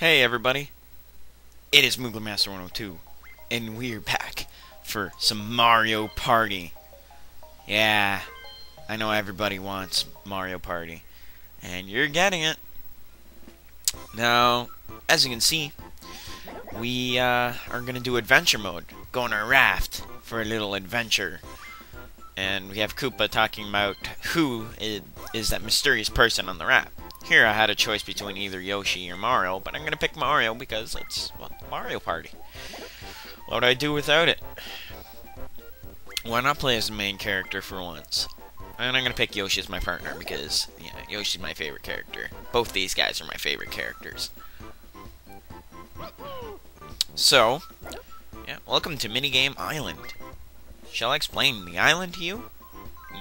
Hey everybody, it is Mooglermaster102, and we're back for some Mario Party. Yeah, I know everybody wants Mario Party, and you're getting it. Now, as you can see, we are going to do adventure mode, go on our raft for a little adventure. And we have Koopa talking about who is that mysterious person on the raft. Here I had a choice between either Yoshi or Mario, but I'm going to pick Mario because it's, well, Mario Party. What would I do without it? Why not play as the main character for once? And I'm going to pick Yoshi as my partner because, yeah, Yoshi's my favorite character. Both these guys are my favorite characters. So, yeah, welcome to Minigame Island. Shall I explain the island to you?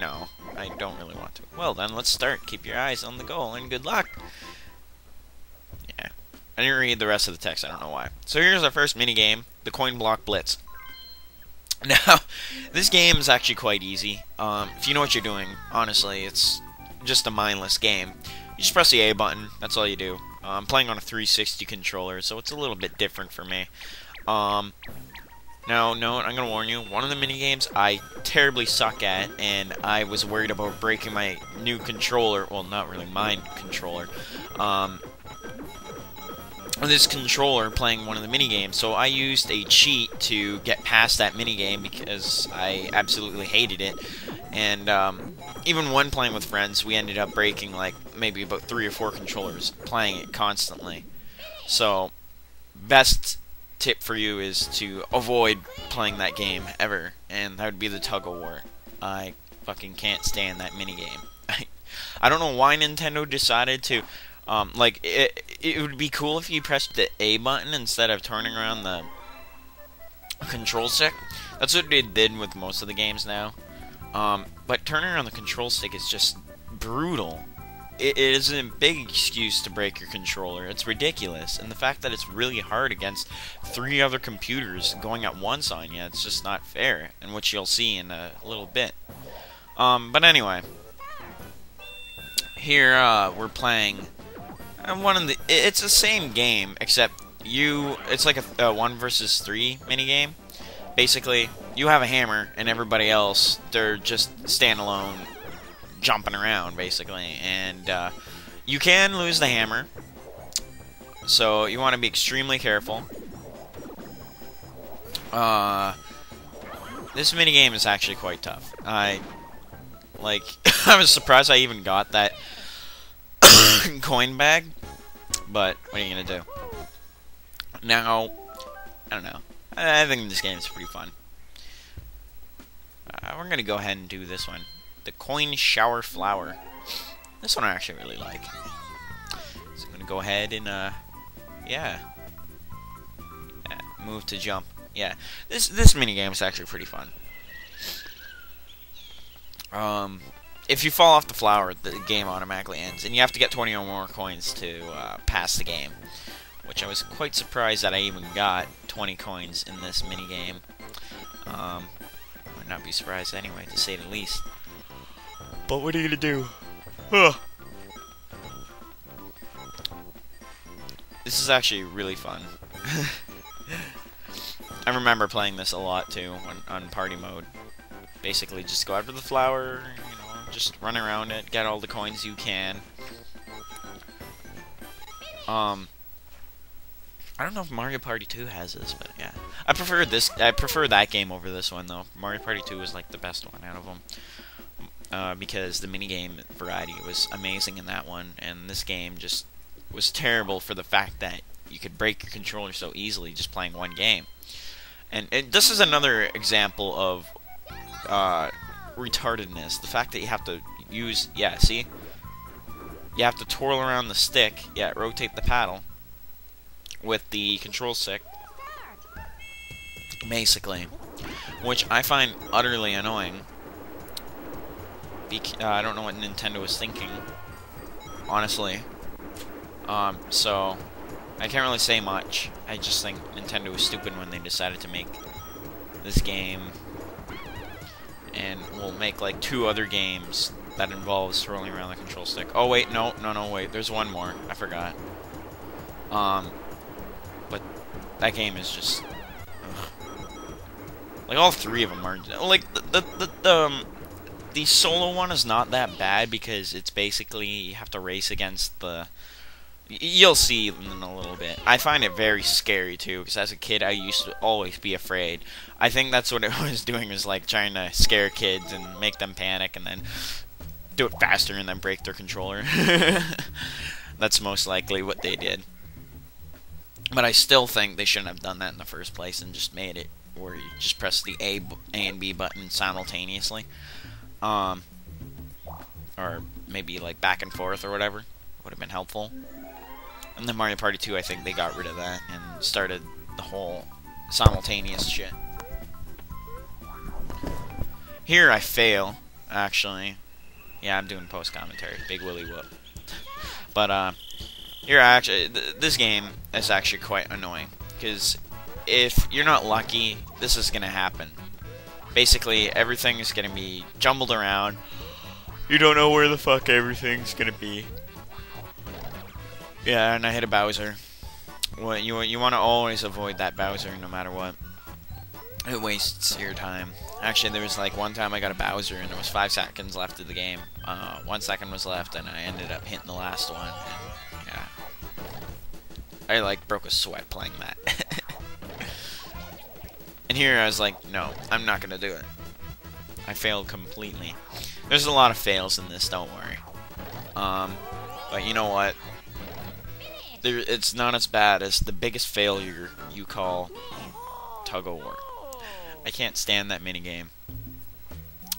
No, I don't really want to. Well then, let's start. Keep your eyes on the goal, and good luck! Yeah. I didn't read the rest of the text, I don't know why. So here's our first minigame, the Coin Block Blitz. Now, this game is actually quite easy. If you know what you're doing, honestly, it's just a mindless game. You just press the A button, that's all you do. I'm playing on a 360 controller, so it's a little bit different for me. Now, no, I'm going to warn you, one of the minigames I terribly suck at, and I was worried about breaking my new controller, well, not really my controller, this controller playing one of the minigames, so I used a cheat to get past that minigame because I absolutely hated it, and even when playing with friends, we ended up breaking, like, maybe about 3 or 4 controllers, playing it constantly. So, best tip for you is to avoid playing that game ever, and that would be the Tug of War. I fucking can't stand that minigame. I don't know why Nintendo decided to, like, it would be cool if you pressed the A button instead of turning around the control stick. That's what they did with most of the games now. But turning around the control stick is just brutal. It is a big excuse to break your controller. It's ridiculous, and the fact that it's really hard against 3 other computers going at once on you, it's just not fair, and which you'll see in a little bit. But anyway, here we're playing one of the. It's the same game, except it's like a 1 versus 3 minigame. Basically, you have a hammer, and everybody else, they're just standalone, jumping around, basically, and you can lose the hammer, so you want to be extremely careful. This minigame is actually quite tough. I was surprised I even got that coin bag, but what are you gonna do? Now, I don't know. I think this game is pretty fun. We're gonna go ahead and do this one. The Coin Shower Flower. This one I actually really like. So I'm gonna go ahead and yeah, move to jump. Yeah, this minigame is actually pretty fun. If you fall off the flower, the game automatically ends, and you have to get 20 or more coins to pass the game. Which I was quite surprised that I even got 20 coins in this minigame. I would not be surprised anyway, to say the least. But what are you gonna do? Ugh. This is actually really fun. I remember playing this a lot too on party mode. Basically, just go after the flower, you know, just run around it, get all the coins you can. I don't know if Mario Party 2 has this, but yeah. I prefer that game over this one though. Mario Party 2 is like the best one out of them. Because the minigame variety was amazing in that one, and this game just was terrible for the fact that you could break your controller so easily just playing one game. And this is another example of retardedness. The fact that you have to use, yeah, see? You have to twirl around the stick, yeah, rotate the paddle with the control stick, basically. Which I find utterly annoying. I don't know what Nintendo was thinking, honestly. So I can't really say much. I just think Nintendo was stupid when they decided to make this game, and we'll make like 2 other games that involves twirling around the control stick. Oh wait, no, wait. There's one more. I forgot. but that game is just... Like, all three of them are... Like, the solo one is not that bad because it's basically you have to race against the... You'll see in a little bit. I find it very scary too because as a kid I used to always be afraid. I think that's what it was doing, was like trying to scare kids and make them panic and then do it faster and then break their controller. That's most likely what they did. But I still think they shouldn't have done that in the first place and just made it where you just press the A and B button simultaneously. Or maybe like back and forth or whatever. Would have been helpful. And then Mario Party 2, I think they got rid of that and started the whole simultaneous shit. Here I fail, actually. Yeah, I'm doing post-commentary. Big Willy Whoop. But, here I actually... this game is actually quite annoying. Because if you're not lucky, this is going to happen. Basically, everything is going to be jumbled around. You don't know where the fuck everything's going to be. Yeah, and I hit a Bowser. Well, you want to always avoid that Bowser no matter what. It wastes your time. Actually, there was like one time I got a Bowser and there was 5 seconds left of the game. 1 second was left and I ended up hitting the last one. And, yeah. I like broke a sweat playing that. And here I was like, no, I'm not gonna do it. I failed completely. There's a lot of fails in this, don't worry. But you know what? It's not as bad as the biggest failure you call Tug-O-War. I can't stand that minigame.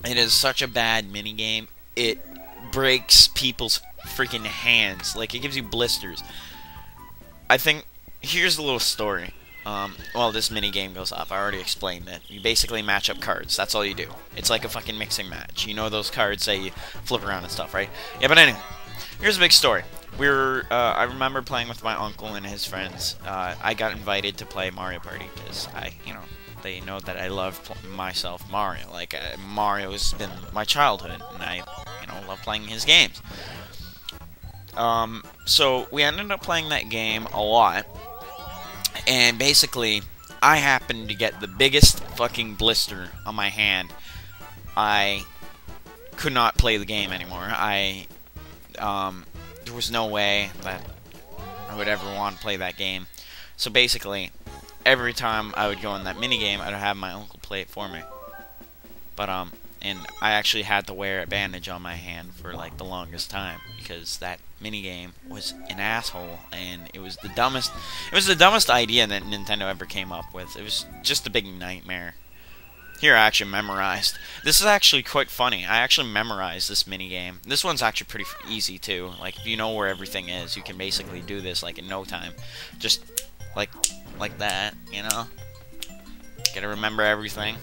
It is such a bad minigame. It breaks people's freaking hands. Like, it gives you blisters. I think... Here's a little story. Well, this minigame goes up. I already explained it. You basically match up cards. That's all you do. It's like a fucking mixing match. You know those cards that you flip around and stuff, right? Yeah, but anyway. Here's a big story. I remember playing with my uncle and his friends. I got invited to play Mario Party because they know that I love myself Mario. Like, Mario's been my childhood, and I, love playing his games. So we ended up playing that game a lot, and basically, I happened to get the biggest fucking blister on my hand. I could not play the game anymore. There was no way that I would ever want to play that game. So basically, every time I would go in that minigame, I'd have my uncle play it for me. But, and I actually had to wear a bandage on my hand for, like, the longest time, because that minigame was an asshole, and it was the dumbest idea that Nintendo ever came up with. It was just a big nightmare. Here, I actually memorized. This is actually quite funny. I actually memorized this minigame. This one's actually pretty easy, too. Like, if you know where everything is, you can basically do this, like, in no time. Just, like that, you know? Gotta remember everything.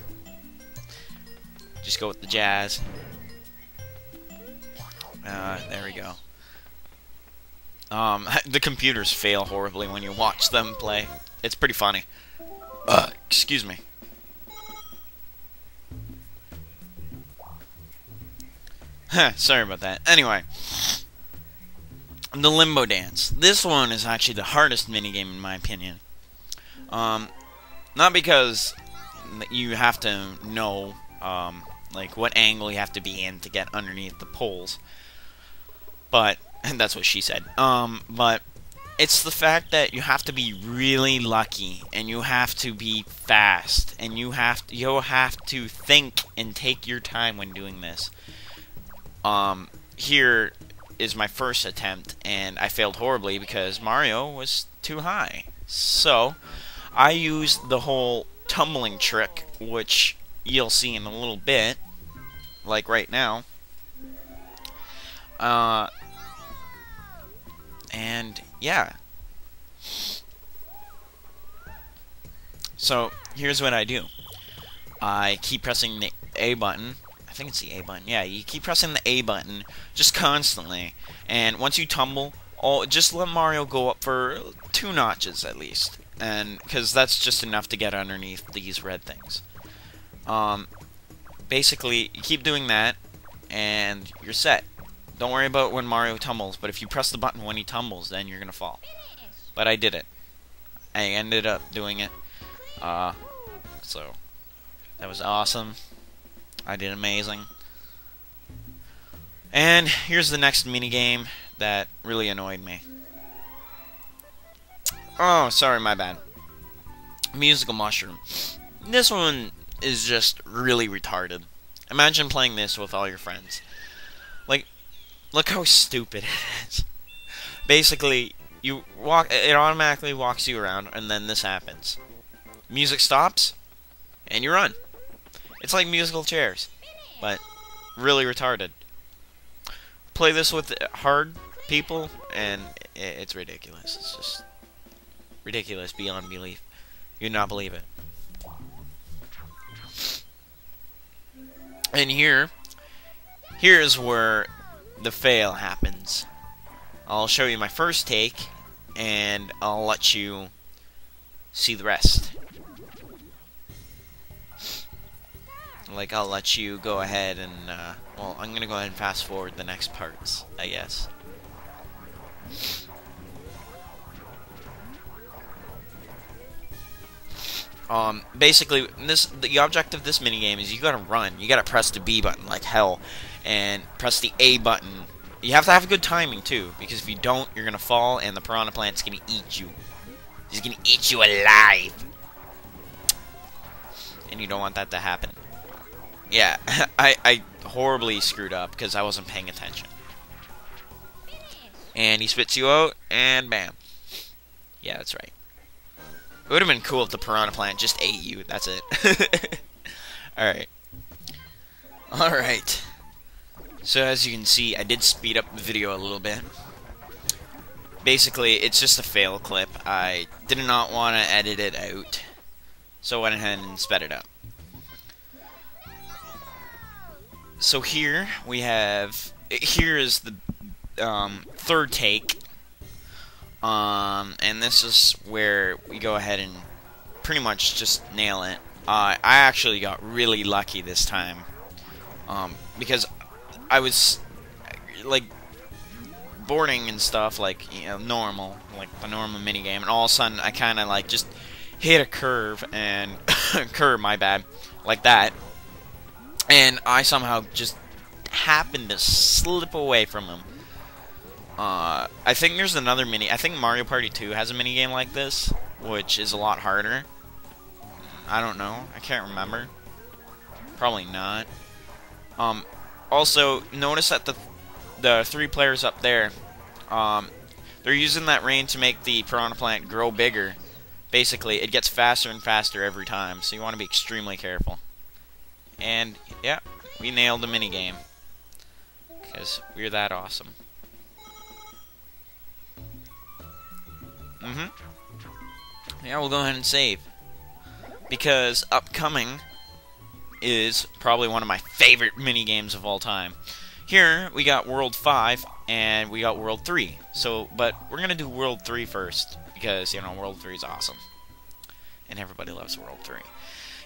Just go with the jazz. There we go. The computers fail horribly when you watch them play. It's pretty funny. Excuse me. Sorry about that. Anyway. The Limbo Dance. This one is actually the hardest minigame in my opinion. Not because you have to know, like, what angle you have to be in to get underneath the poles. But, and that's what she said. But it's the fact that you have to be really lucky, and you have to be fast, and you'll have to think and take your time when doing this. Here is my first attempt, and I failed horribly because Mario was too high. So, I used the whole tumbling trick, which you'll see in a little bit, like right now. And, yeah. So, here's what I do. I keep pressing the A button. I think it's the A button. Yeah, you keep pressing the A button just constantly. And once you tumble, just let Mario go up for 2 notches at least. And because that's just enough to get underneath these red things. Basically, you keep doing that, and you're set. Don't worry about when Mario tumbles, but if you press the button when he tumbles, then you're gonna fall. But I did it. I ended up doing it. So that was awesome. I did amazing. And here's the next minigame that really annoyed me. Oh, sorry, my bad. Musical Mushroom. This one is just really retarded. Imagine playing this with all your friends. Like, look how stupid it is. Basically, you walk, it automatically walks you around, and then this happens. Music stops, and you run. It's like musical chairs, but really retarded. Play this with hard people, and it's ridiculous. It's just ridiculous beyond belief. You'd not believe it. And here's where the fail happens. I'll show you my first take, and I'll let you see the rest. Like, I'll let you go ahead and, well, I'm gonna go ahead and fast forward the next parts, I guess. Basically, the object of this minigame is you gotta run. You gotta press the B button like hell, and press the A button. You have to have good timing, too, because if you don't, you're gonna fall, and the piranha plant's gonna eat you. He's gonna eat you alive. And you don't want that to happen. Yeah, I horribly screwed up because I wasn't paying attention. And he spits you out, and bam. Yeah, that's right. It would have been cool if the piranha plant just ate you. That's it. Alright. Alright. So as you can see, I did speed up the video a little bit. Basically, it's just a fail clip. I did not want to edit it out, so I went ahead and sped it up. So here is the third take, and this is where we go ahead and pretty much just nail it. I actually got really lucky this time, because I was like boarding and stuff, like, you know, normal, like the normal minigame, and all of a sudden I kind of like just hit a curve and my bad, like that. And I somehow just happened to slip away from him. I think there's another I think Mario Party 2 has a minigame like this, which is a lot harder. I don't know. I can't remember. Probably not. Also, notice that the three players up there, they're using that rain to make the piranha plant grow bigger. Basically, it gets faster and faster every time, so you want to be extremely careful. And, yeah, we nailed the minigame. Because we're that awesome. Yeah, we'll go ahead and save. Because upcoming is probably one of my favorite minigames of all time. Here, we got World 5, and we got World 3. But we're going to do World 3 first. Because, you know, World 3 is awesome. And everybody loves World 3.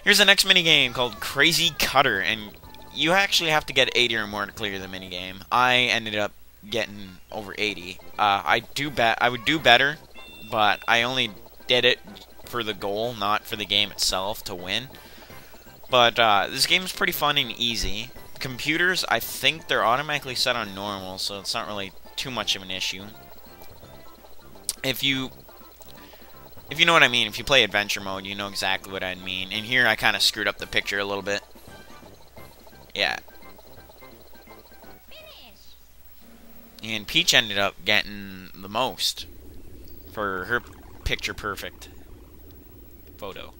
Here's the next minigame called Crazy Cutter, and you actually have to get 80 or more to clear the minigame. I ended up getting over 80. I would do better, but I only did it for the goal, not for the game itself to win. But this game is pretty fun and easy. Computers, I think they're automatically set on normal, so it's not really too much of an issue. If you know what I mean, if you play adventure mode, you know exactly what I mean. And here I kind of screwed up the picture a little bit. Yeah. And Peach ended up getting the most for her picture perfect photo.